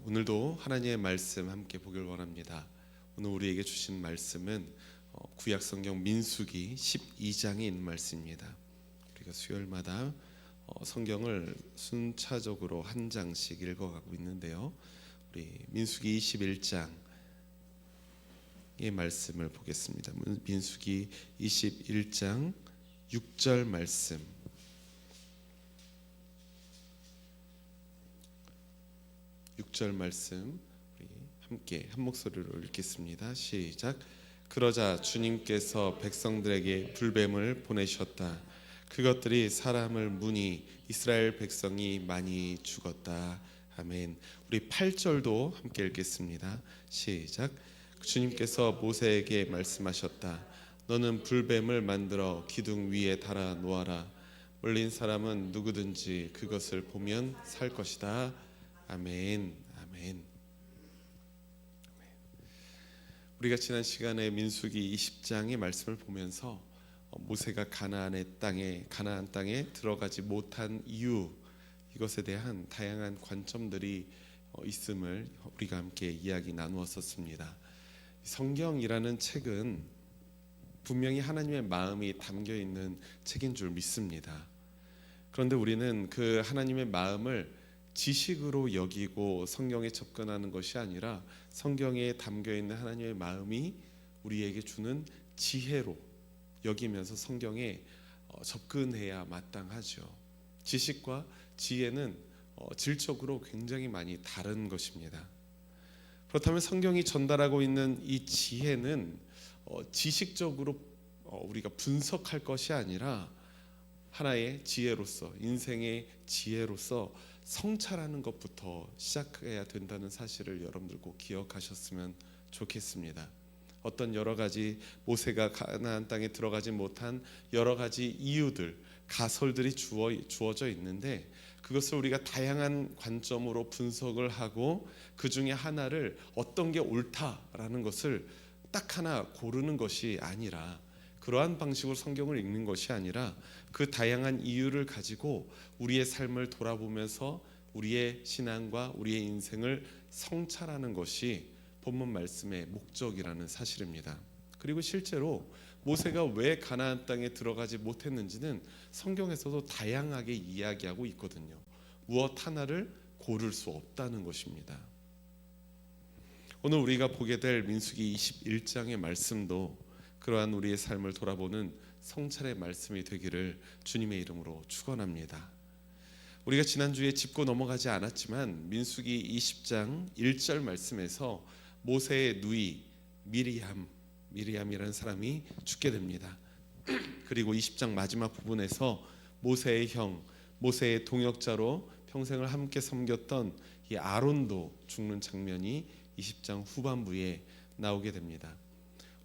오늘도 하나님의 말씀 함께 보길 원합니다. 오늘 우리에게 주신 말씀은 구약 성경 민수기 12장에 있는 말씀입니다. 우리가 수요일마다 성경을 순차적으로 한 장씩 읽어가고 있는데요. 우리 민수기 21장의 말씀을 보겠습니다. 민수기 21장 6절 말씀. 6절 말씀 우리 함께 한 목소리로 읽겠습니다. 시작. 그러자 주님께서 백성들에게 불뱀을 보내셨다. 그것들이 사람을 무니 이스라엘 백성이 많이 죽었다. 아멘. 우리 8절도 함께 읽겠습니다. 시작. 주님께서 모세에게 말씀하셨다. 너는 불뱀을 만들어 기둥 위에 달아 놓아라. 몰린 사람은 누구든지 그것을 보면 살 것이다. 아멘. 아멘. 우리가 지난 시간에 민수기 20장의 말씀을 보면서 모세가 가나안 땅에 들어가지 못한 이유, 이것에 대한 다양한 관점들이 있음을 우리가 함께 이야기 나누었었습니다. 성경이라는 책은 분명히 하나님의 마음이 담겨 있는 책인 줄 믿습니다. 그런데 우리는 그 하나님의 마음을 지식으로 여기고 성경에 접근하는 것이 아니라 성경에 담겨 있는 하나님의 마음이 우리에게 주는 지혜로 여기면서 성경에 접근해야 마땅하죠. 지식과 지혜는 질적으로 굉장히 많이 다른 것입니다. 그렇다면 성경이 전달하고 있는 이 지혜는 지식적으로 우리가 분석할 것이 아니라 하나의 지혜로서, 인생의 지혜로서 성찰하는 것부터 시작해야 된다는 사실을 여러분들 꼭 기억하셨으면 좋겠습니다. 어떤 여러 가지 모세가 가나안 땅에 들어가지 못한 여러 가지 이유들, 가설들이 주어져 있는데 그것을 우리가 다양한 관점으로 분석을 하고 그 중에 하나를 어떤 게 옳다라는 것을 딱 하나 고르는 것이 아니라, 그러한 방식으로 성경을 읽는 것이 아니라 그 다양한 이유를 가지고 우리의 삶을 돌아보면서 우리의 신앙과 우리의 인생을 성찰하는 것이 본문 말씀의 목적이라는 사실입니다. 그리고 실제로 모세가 왜 가나안 땅에 들어가지 못했는지는 성경에서도 다양하게 이야기하고 있거든요. 무엇 하나를 고를 수 없다는 것입니다. 오늘 우리가 보게 될 민수기 21장의 말씀도 그러한 우리의 삶을 돌아보는 성찰의 말씀이 되기를 주님의 이름으로 축원합니다. 우리가 지난주에 짚고 넘어가지 않았지만 민수기 20장 1절 말씀에서 모세의 누이 미리암이라는 사람이 죽게 됩니다. 그리고 20장 마지막 부분에서 모세의 형, 모세의 동역자로 평생을 함께 섬겼던 이 아론도 죽는 장면이 20장 후반부에 나오게 됩니다.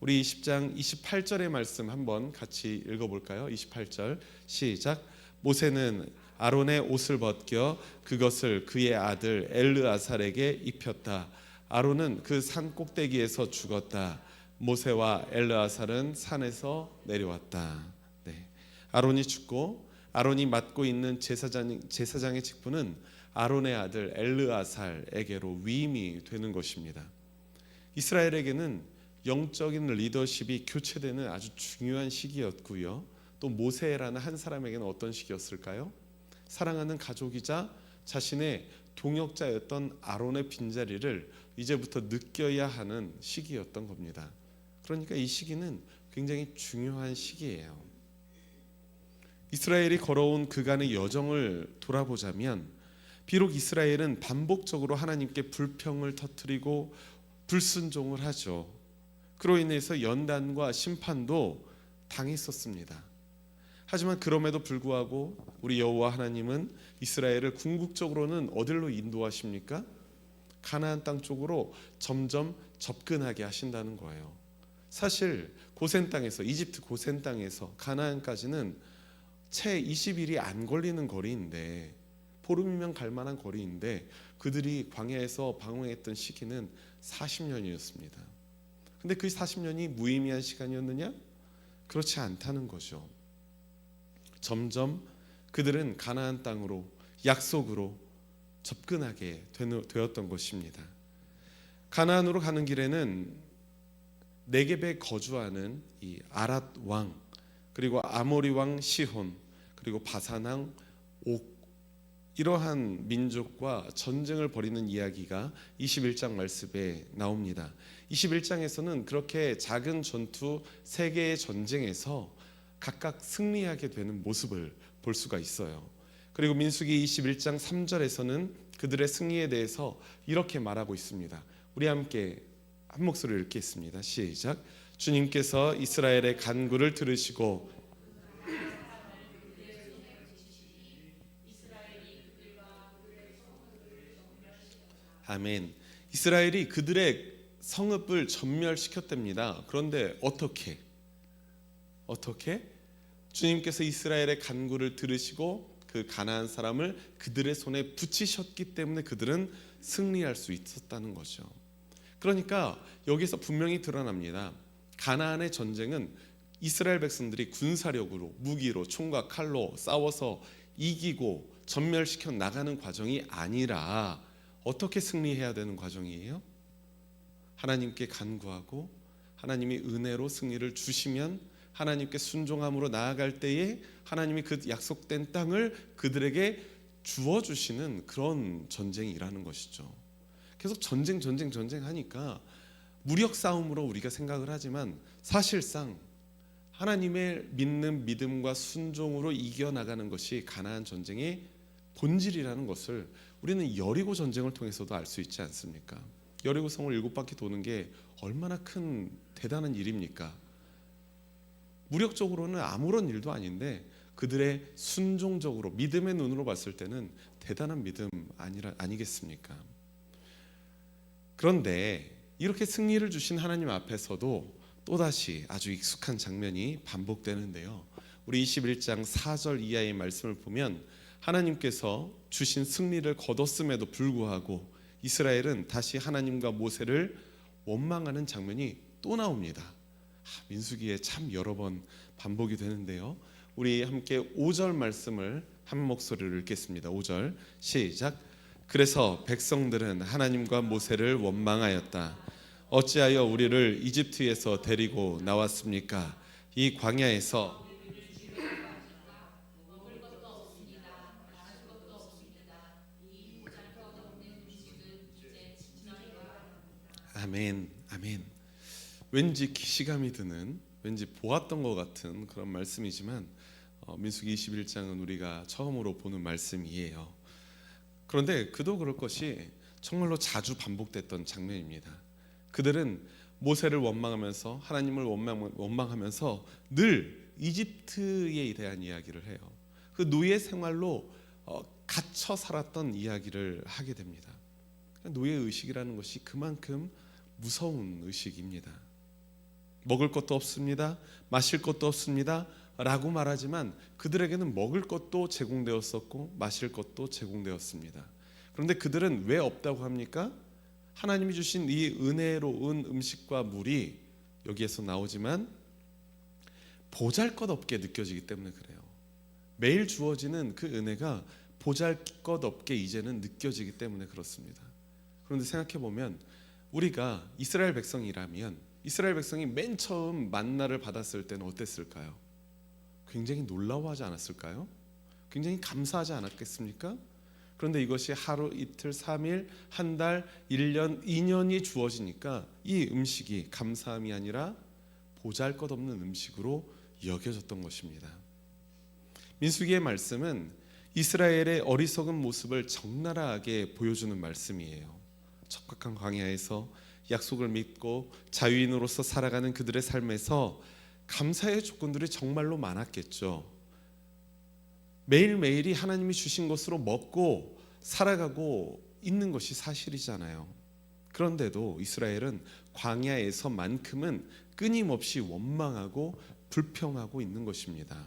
우리 20장 28절의 말씀 한번 같이 읽어볼까요? 28절 시작. 모세는 아론의 옷을 벗겨 그것을 그의 아들 엘르아살에게 입혔다. 아론은 그 산 꼭대기에서 죽었다. 모세와 엘르아살은 산에서 내려왔다. 네. 아론이 죽고 아론이 맡고 있는 제사장의 직분은 아론의 아들 엘르아살에게로 위임이 되는 것입니다. 이스라엘에게는 영적인 리더십이 교체되는 아주 중요한 시기였고요. 또 모세라는 한 사람에게는 어떤 시기였을까요? 사랑하는 가족이자 자신의 동역자였던 아론의 빈자리를 이제부터 느껴야 하는 시기였던 겁니다. 그러니까 이 시기는 굉장히 중요한 시기예요. 이스라엘이 걸어온 그간의 여정을 돌아보자면 비록 이스라엘은 반복적으로 하나님께 불평을 터뜨리고 불순종을 하죠. 그로 인해서 연단과 심판도 당했었습니다. 하지만 그럼에도 불구하고 우리 여호와 하나님은 이스라엘을 궁극적으로는 어디로 인도하십니까? 가나안 땅 쪽으로 점점 접근하게 하신다는 거예요. 사실 고센 땅에서, 이집트 고센 땅에서 가나안까지는 채 20일이 안 걸리는 거리인데, 보름이면 갈 만한 거리인데 그들이 광야에서 방황했던 시기는 40년이었습니다. 근데 그 40년이 무의미한 시간이었느냐? 그렇지 않다는 거죠. 점점 그들은 가나안 땅으로, 약속으로 접근하게 되었던 것입니다. 가나안으로 가는 길에는 네겝에 거주하는 이 아랏 왕, 그리고 아모리 왕 시혼, 그리고 바산 왕 옥, 이러한 민족과 전쟁을 벌이는 이야기가 21장 말씀에 나옵니다. 21장에서는 그렇게 작은 전투 3개의 전쟁에서 각각 승리하게 되는 모습을 볼 수가 있어요. 그리고 민수기 21장 3절에서는 그들의 승리에 대해서 이렇게 말하고 있습니다. 우리 함께 한 목소리로 읽겠습니다. 시작. 주님께서 이스라엘의 간구를 들으시고 아멘. 이스라엘이 그들의 성읍을 전멸시켰답니다. 그런데 어떻게? 주님께서 이스라엘의 간구를 들으시고 그 가나안 사람을 그들의 손에 붙이셨기 때문에 그들은 승리할 수 있었다는 거죠. 그러니까 여기서 분명히 드러납니다. 가나안의 전쟁은 이스라엘 백성들이 군사력으로, 무기로, 총과 칼로 싸워서 이기고 전멸시켜 나가는 과정이 아니라 어떻게 승리해야 되는 과정이에요? 하나님께 간구하고 하나님이 은혜로 승리를 주시면 하나님께 순종함으로 나아갈 때에 하나님이 그 약속된 땅을 그들에게 주어주시는 그런 전쟁이라는 것이죠. 계속 전쟁 하니까 무력 싸움으로 우리가 생각을 하지만 사실상 하나님의 믿는 믿음과 순종으로 이겨나가는 것이 가나안 전쟁의 본질이라는 것을 우리는 여리고 전쟁을 통해서도 알 수 있지 않습니까? 여리고 성을 7바퀴 도는 게 얼마나 큰 대단한 일입니까? 무력적으로는 아무런 일도 아닌데 그들의 순종적으로 믿음의 눈으로 봤을 때는 대단한 믿음 아니겠습니까? 그런데 이렇게 승리를 주신 하나님 앞에서도 또다시 아주 익숙한 장면이 반복되는데요. 우리 21장 4절 이하의 말씀을 보면 하나님께서 주신 승리를 거뒀음에도 불구하고 이스라엘은 다시 하나님과 모세를 원망하는 장면이 또 나옵니다. 민수기에 참 여러 번 반복이 되는데요. 우리 함께 5절 말씀을 한 목소리로 읽겠습니다. 5절 시작. 그래서 백성들은 하나님과 모세를 원망하였다. 어찌하여 우리를 이집트에서 데리고 나왔습니까? 이 광야에서 아멘. 왠지 기시감이 드는, 왠지 보았던 것 같은 그런 말씀이지만 민수기 21장은 우리가 처음으로 보는 말씀이에요. 그런데 그도 그럴 것이 정말로 자주 반복됐던 장면입니다. 그들은 모세를 원망하면서 하나님을 원망하면서 늘 이집트에 대한 이야기를 해요. 그 노예 생활로 갇혀 살았던 이야기를 하게 됩니다. 노예 의식이라는 것이 그만큼 무서운 의식입니다. 먹을 것도 없습니다. 마실 것도 없습니다. 라고 말하지만 그들에게는 먹을 것도 제공되었었고 마실 것도 제공되었습니다. 그런데 그들은 왜 없다고 합니까? 하나님이 주신 이 은혜로운 음식과 물이 여기에서 나오지만 보잘것없게 느껴지기 때문에 그래요. 매일 주어지는 그 은혜가 보잘것없게 이제는 느껴지기 때문에 그렇습니다. 그런데 생각해보면 우리가 이스라엘 백성이라면 이스라엘 백성이 맨 처음 만나를 받았을 때는 어땠을까요? 굉장히 놀라워하지 않았을까요? 굉장히 감사하지 않았겠습니까? 그런데 이것이 하루, 이틀, 3일, 한 달, 1년, 2년이 주어지니까 이 음식이 감사함이 아니라 보잘것없는 음식으로 여겨졌던 것입니다. 민수기의 말씀은 이스라엘의 어리석은 모습을 적나라하게 보여주는 말씀이에요. 척박한 광야에서 약속을 믿고 자유인으로서 살아가는 그들의 삶에서 감사의 조건들이 정말로 많았겠죠. 매일매일이 하나님이 주신 것으로 먹고 살아가고 있는 것이 사실이잖아요. 그런데도 이스라엘은 광야에서만큼은 끊임없이 원망하고 불평하고 있는 것입니다.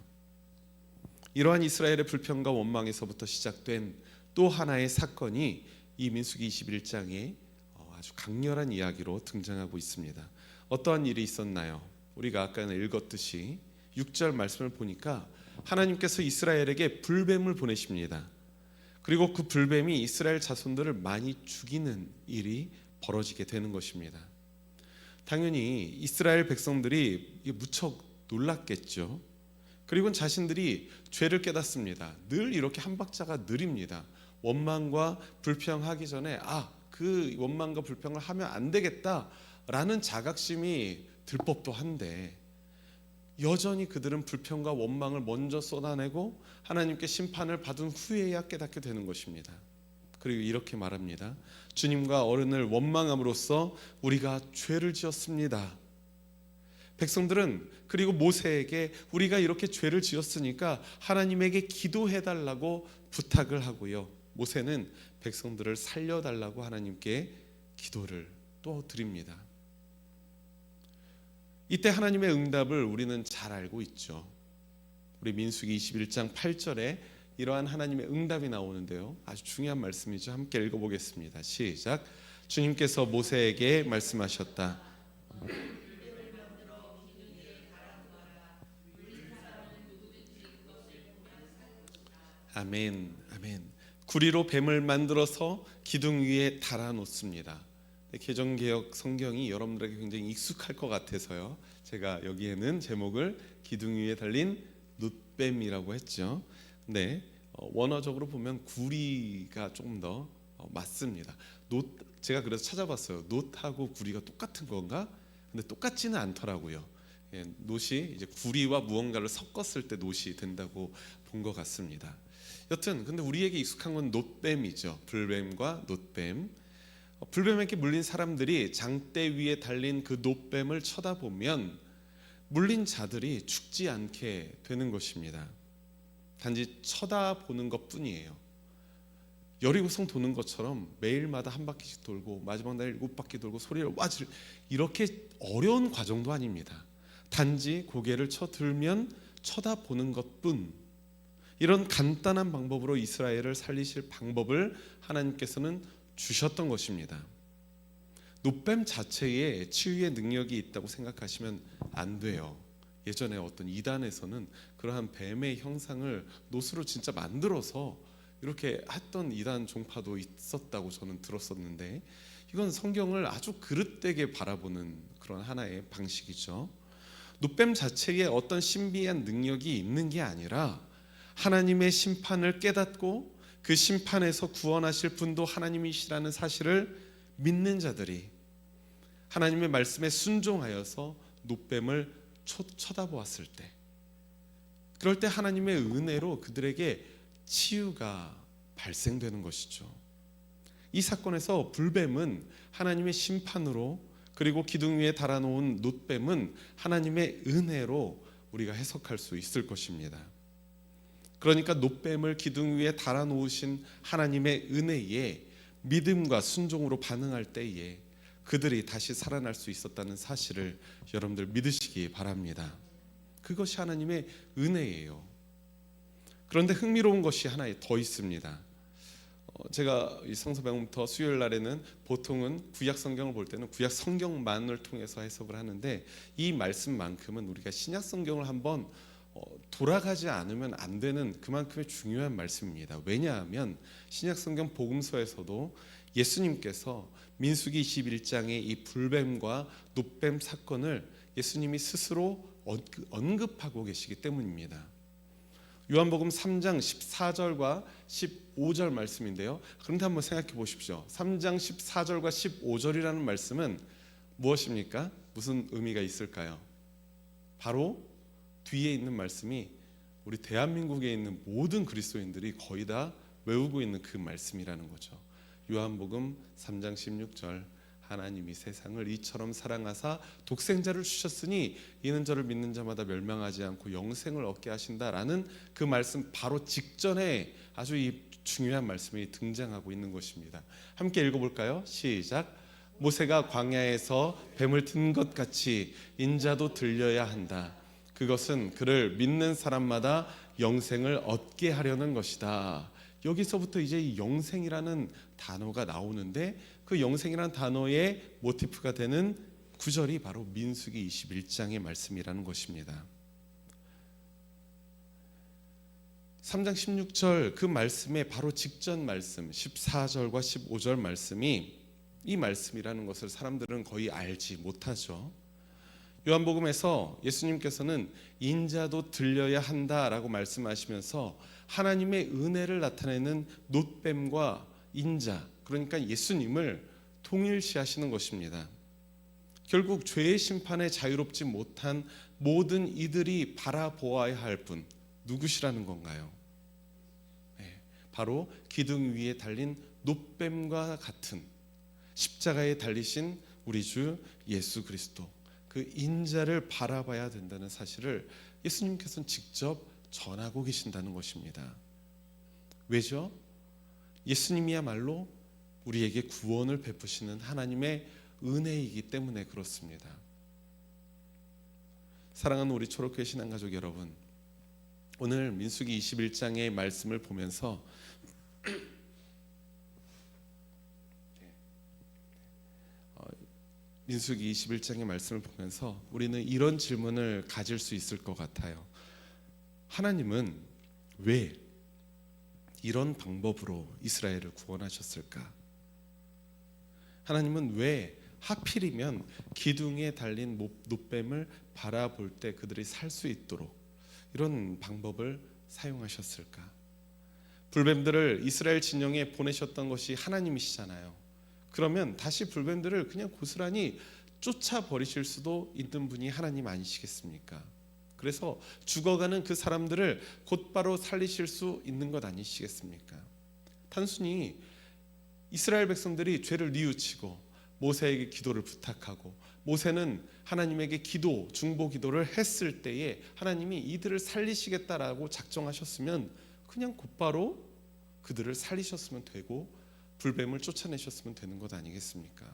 이러한 이스라엘의 불평과 원망에서부터 시작된 또 하나의 사건이 이 민수기 21장에 아주 강렬한 이야기로 등장하고 있습니다. 어떠한 일이 있었나요? 우리가 아까 읽었듯이 6절 말씀을 보니까 하나님께서 이스라엘에게 불뱀을 보내십니다. 그리고 그 불뱀이 이스라엘 자손들을 많이 죽이는 일이 벌어지게 되는 것입니다. 당연히 이스라엘 백성들이 무척 놀랐겠죠. 그리고 자신들이 죄를 깨닫습니다. 늘 이렇게 한 박자가 느립니다. 원망과 불평하기 전에 그 원망과 불평을 하면 안 되겠다라는 자각심이 들 법도 한데 여전히 그들은 불평과 원망을 먼저 쏟아내고 하나님께 심판을 받은 후에야 깨닫게 되는 것입니다. 그리고 이렇게 말합니다. 주님과 어른을 원망함으로써 우리가 죄를 지었습니다. 백성들은 그리고 모세에게 우리가 이렇게 죄를 지었으니까 하나님에게 기도해달라고 부탁을 하고요. 모세는 백성들을 살려달라고 하나님께 기도를 또 드립니다. 이때 하나님의 응답을 우리는 잘 알고 있죠. 우리 민수기 21장 8절에 이러한 하나님의 응답이 나오는데요. 아주 중요한 말씀이죠. 함께 읽어보겠습니다. 시작. 주님께서 모세에게 말씀하셨다. 아멘, 아멘. 구리로 뱀을 만들어서 기둥 위에 달아놓습니다. 개정개혁 성경이 여러분들에게 굉장히 익숙할 것 같아서요. 제가 여기에는 제목을 기둥 위에 달린 놋뱀이라고 했죠. 네, 원어적으로 보면 구리가 조금 더 맞습니다. 제가 그래서 찾아봤어요. 놋하고 구리가 똑같은 건가? 근데 똑같지는 않더라고요. 놋이 이제 구리와 무언가를 섞었을 때 놋이 된다고 본 것 같습니다. 여튼 근데 우리에게 익숙한 건 놋뱀이죠. 불뱀과 놋뱀. 불뱀에게 물린 사람들이 장대 위에 달린 그 놋뱀을 쳐다보면 물린 자들이 죽지 않게 되는 것입니다. 단지 쳐다보는 것뿐이에요. 여리고성 도는 것처럼 매일마다 한 바퀴씩 돌고 마지막 날 7바퀴 돌고 소리를 와질 이렇게 어려운 과정도 아닙니다. 단지 고개를 쳐들면 쳐다보는 것뿐. 이런 간단한 방법으로 이스라엘을 살리실 방법을 하나님께서는 주셨던 것입니다. 놋뱀 자체에 치유의 능력이 있다고 생각하시면 안 돼요. 예전에 어떤 이단에서는 그러한 뱀의 형상을 놋으로 진짜 만들어서 이렇게 했던 이단 종파도 있었다고 저는 들었었는데 이건 성경을 아주 그릇되게 바라보는 그런 하나의 방식이죠. 놋뱀 자체에 어떤 신비한 능력이 있는 게 아니라 하나님의 심판을 깨닫고 그 심판에서 구원하실 분도 하나님이시라는 사실을 믿는 자들이 하나님의 말씀에 순종하여서 놋뱀을 쳐다보았을 때, 그럴 때 하나님의 은혜로 그들에게 치유가 발생되는 것이죠. 이 사건에서 불뱀은 하나님의 심판으로, 그리고 기둥 위에 달아놓은 놋뱀은 하나님의 은혜로 우리가 해석할 수 있을 것입니다. 그러니까 놋뱀을 기둥 위에 달아놓으신 하나님의 은혜에 믿음과 순종으로 반응할 때에 그들이 다시 살아날 수 있었다는 사실을 여러분들 믿으시기 바랍니다. 그것이 하나님의 은혜예요. 그런데 흥미로운 것이 하나 더 있습니다. 제가 이 성서배움부터 수요일 날에는 보통은 구약 성경을 볼 때는 구약 성경만을 통해서 해석을 하는데 이 말씀만큼은 우리가 신약 성경을 한번 돌아가지 않으면 안 되는 그만큼의 중요한 말씀입니다. 왜냐하면 신약 성경 복음서에서도 예수님께서 민수기 21장의 이 불뱀과 놋뱀 사건을 예수님이 스스로 언급하고 계시기 때문입니다. 요한복음 3장 14절과 15절 말씀인데요. 그런데 한번 생각해 보십시오. 3장 14절과 15절이라는 말씀은 무엇입니까? 무슨 의미가 있을까요? 바로 뒤에 있는 말씀이 우리 대한민국에 있는 모든 그리스도인들이 거의 다 외우고 있는 그 말씀이라는 거죠. 요한복음 3장 16절 하나님이 세상을 이처럼 사랑하사 독생자를 주셨으니 이는 저를 믿는 자마다 멸망하지 않고 영생을 얻게 하신다라는 그 말씀 바로 직전에 아주 이 중요한 말씀이 등장하고 있는 것입니다. 함께 읽어볼까요? 시작. 모세가 광야에서 뱀을 든 것 같이 인자도 들려야 한다. 그것은 그를 믿는 사람마다 영생을 얻게 하려는 것이다. 여기서부터 이제 이 영생이라는 단어가 나오는데 그 영생이라는 단어의 모티프가 되는 구절이 바로 민수기 21장의 말씀이라는 것입니다. 3장 16절 그 말씀의 바로 직전 말씀 14절과 15절 말씀이 이 말씀이라는 것을 사람들은 거의 알지 못하죠. 요한복음에서 예수님께서는 인자도 들려야 한다라고 말씀하시면서 하나님의 은혜를 나타내는 놋뱀과 인자, 그러니까 예수님을 동일시하시는 것입니다. 결국 죄의 심판에 자유롭지 못한 모든 이들이 바라보아야 할 분, 누구시라는 건가요? 바로 기둥 위에 달린 놋뱀과 같은 십자가에 달리신 우리 주 예수 그리스도, 그 인자를 바라봐야 된다는 사실을 예수님께서는 직접 전하고 계신다는 것입니다. 왜죠? 예수님이야말로 우리에게 구원을 베푸시는 하나님의 은혜이기 때문에 그렇습니다. 사랑하는 우리 초록교회 신앙가족 여러분, 오늘 민수기 21장의 말씀을 보면서 민수기 21장의 말씀을 보면서 우리는 이런 질문을 가질 수 있을 것 같아요. 하나님은 왜 이런 방법으로 이스라엘을 구원하셨을까? 하나님은 왜 하필이면 기둥에 달린 놋뱀을 바라볼 때 그들이 살 수 있도록 이런 방법을 사용하셨을까? 불뱀들을 이스라엘 진영에 보내셨던 것이 하나님이시잖아요. 그러면 다시 불뱀들을 그냥 고스란히 쫓아버리실 수도 있는 분이 하나님 아니시겠습니까? 그래서 죽어가는 그 사람들을 곧바로 살리실 수 있는 것 아니시겠습니까? 단순히 이스라엘 백성들이 죄를 뉘우치고 모세에게 기도를 부탁하고 모세는 하나님에게 기도, 중보 기도를 했을 때에 하나님이 이들을 살리시겠다라고 작정하셨으면 그냥 곧바로 그들을 살리셨으면 되고 불뱀을 쫓아내셨으면 되는 것 아니겠습니까?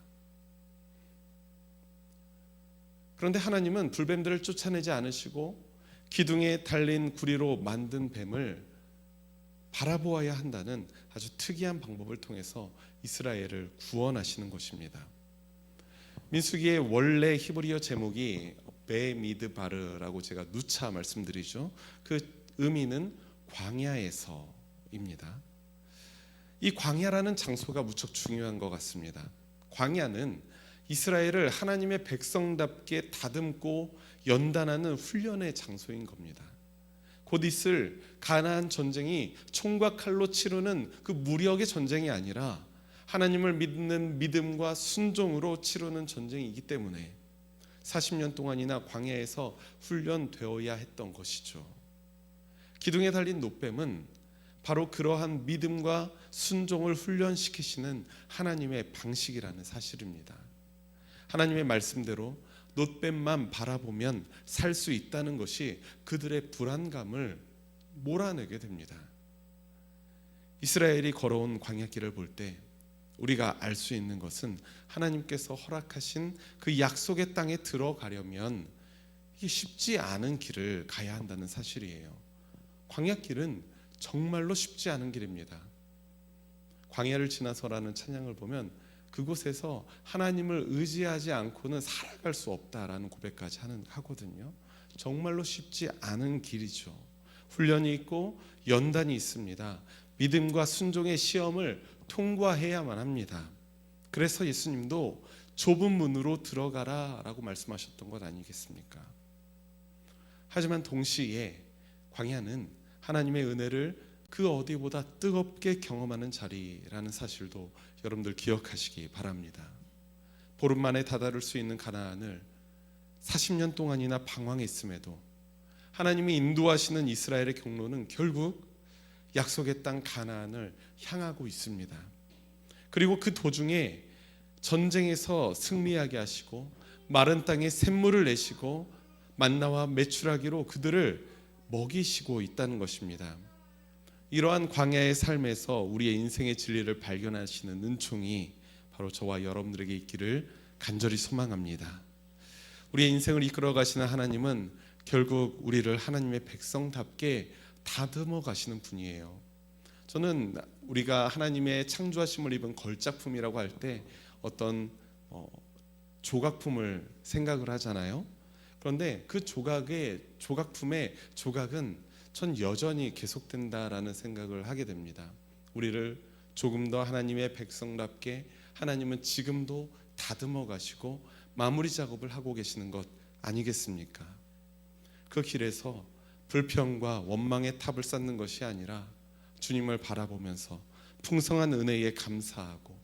그런데 하나님은 불뱀들을 쫓아내지 않으시고 기둥에 달린 구리로 만든 뱀을 바라보아야 한다는 아주 특이한 방법을 통해서 이스라엘을 구원하시는 것입니다. 민수기의 원래 히브리어 제목이 베미드바르라고 제가 누차 말씀드리죠. 그 의미는 광야에서입니다. 이 광야라는 장소가 무척 중요한 것 같습니다. 광야는 이스라엘을 하나님의 백성답게 다듬고 연단하는 훈련의 장소인 겁니다. 곧 있을 가나안 전쟁이 총과 칼로 치르는 그 무력의 전쟁이 아니라 하나님을 믿는 믿음과 순종으로 치르는 전쟁이기 때문에 40년 동안이나 광야에서 훈련되어야 했던 것이죠. 기둥에 달린 놋뱀은 바로 그러한 믿음과 순종을 훈련시키시는 하나님의 방식이라는 사실입니다. 하나님의 말씀대로 놋뱀만 바라보면 살 수 있다는 것이 그들의 불안감을 몰아내게 됩니다. 이스라엘이 걸어온 광야길을 볼 때 우리가 알 수 있는 것은 하나님께서 허락하신 그 약속의 땅에 들어가려면 이게 쉽지 않은 길을 가야 한다는 사실이에요. 광야길은 정말로 쉽지 않은 길입니다. 광야를 지나서라는 찬양을 보면 그곳에서 하나님을 의지하지 않고는 살아갈 수 없다라는 고백까지 하거든요. 정말로 쉽지 않은 길이죠. 훈련이 있고 연단이 있습니다. 믿음과 순종의 시험을 통과해야만 합니다. 그래서 예수님도 좁은 문으로 들어가라라고 말씀하셨던 것 아니겠습니까? 하지만 동시에 광야는 하나님의 은혜를 그 어디보다 뜨겁게 경험하는 자리라는 사실도 여러분들 기억하시기 바랍니다. 보름 만에 다다를 수 있는 가나안을 40년 동안이나 방황했음에도 하나님이 인도하시는 이스라엘의 경로는 결국 약속의 땅 가나안을 향하고 있습니다. 그리고 그 도중에 전쟁에서 승리하게 하시고 마른 땅에 샘물을 내시고 만나와 메추라기로 그들을 먹이시고 있다는 것입니다. 이러한 광야의 삶에서 우리의 인생의 진리를 발견하시는 은총이 바로 저와 여러분들에게 있기를 간절히 소망합니다. 우리의 인생을 이끌어 가시는 하나님은 결국 우리를 하나님의 백성답게 다듬어 가시는 분이에요. 저는 우리가 하나님의 창조하심을 입은 걸작품이라고 할 때 어떤 조각품을 생각을 하잖아요. 그런데 그 조각품의 조각은 전 여전히 계속된다라는 생각을 하게 됩니다. 우리를 조금 더 하나님의 백성답게 하나님은 지금도 다듬어 가시고 마무리 작업을 하고 계시는 것 아니겠습니까? 그 길에서 불평과 원망의 탑을 쌓는 것이 아니라 주님을 바라보면서 풍성한 은혜에 감사하고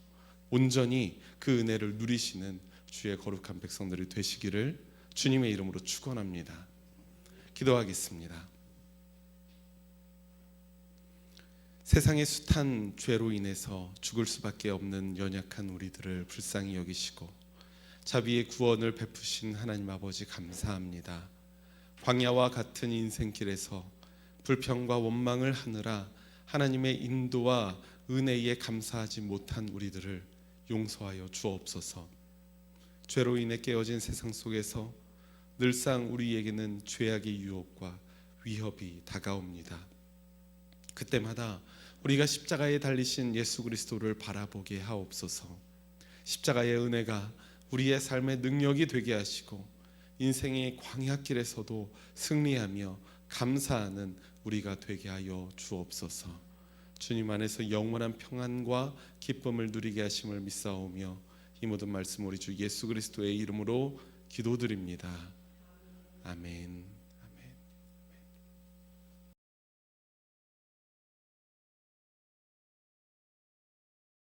온전히 그 은혜를 누리시는 주의 거룩한 백성들이 되시기를 주님의 이름으로 축원합니다. 기도하겠습니다. 세상의 숱한 죄로 인해서 죽을 수밖에 없는 연약한 우리들을 불쌍히 여기시고 자비의 구원을 베푸신 하나님 아버지 감사합니다. 광야와 같은 인생길에서 불평과 원망을 하느라 하나님의 인도와 은혜에 감사하지 못한 우리들을 용서하여 주옵소서. 죄로 인해 깨어진 세상 속에서 늘상 우리에게는 죄악의 유혹과 위협이 다가옵니다. 그때마다 우리가 십자가에 달리신 예수 그리스도를 바라보게 하옵소서. 십자가의 은혜가 우리의 삶의 능력이 되게 하시고 인생의 광야길에서도 승리하며 감사하는 우리가 되게 하여 주옵소서. 주님 안에서 영원한 평안과 기쁨을 누리게 하심을 믿사오며 이 모든 말씀 우리 주 예수 그리스도의 이름으로 기도드립니다.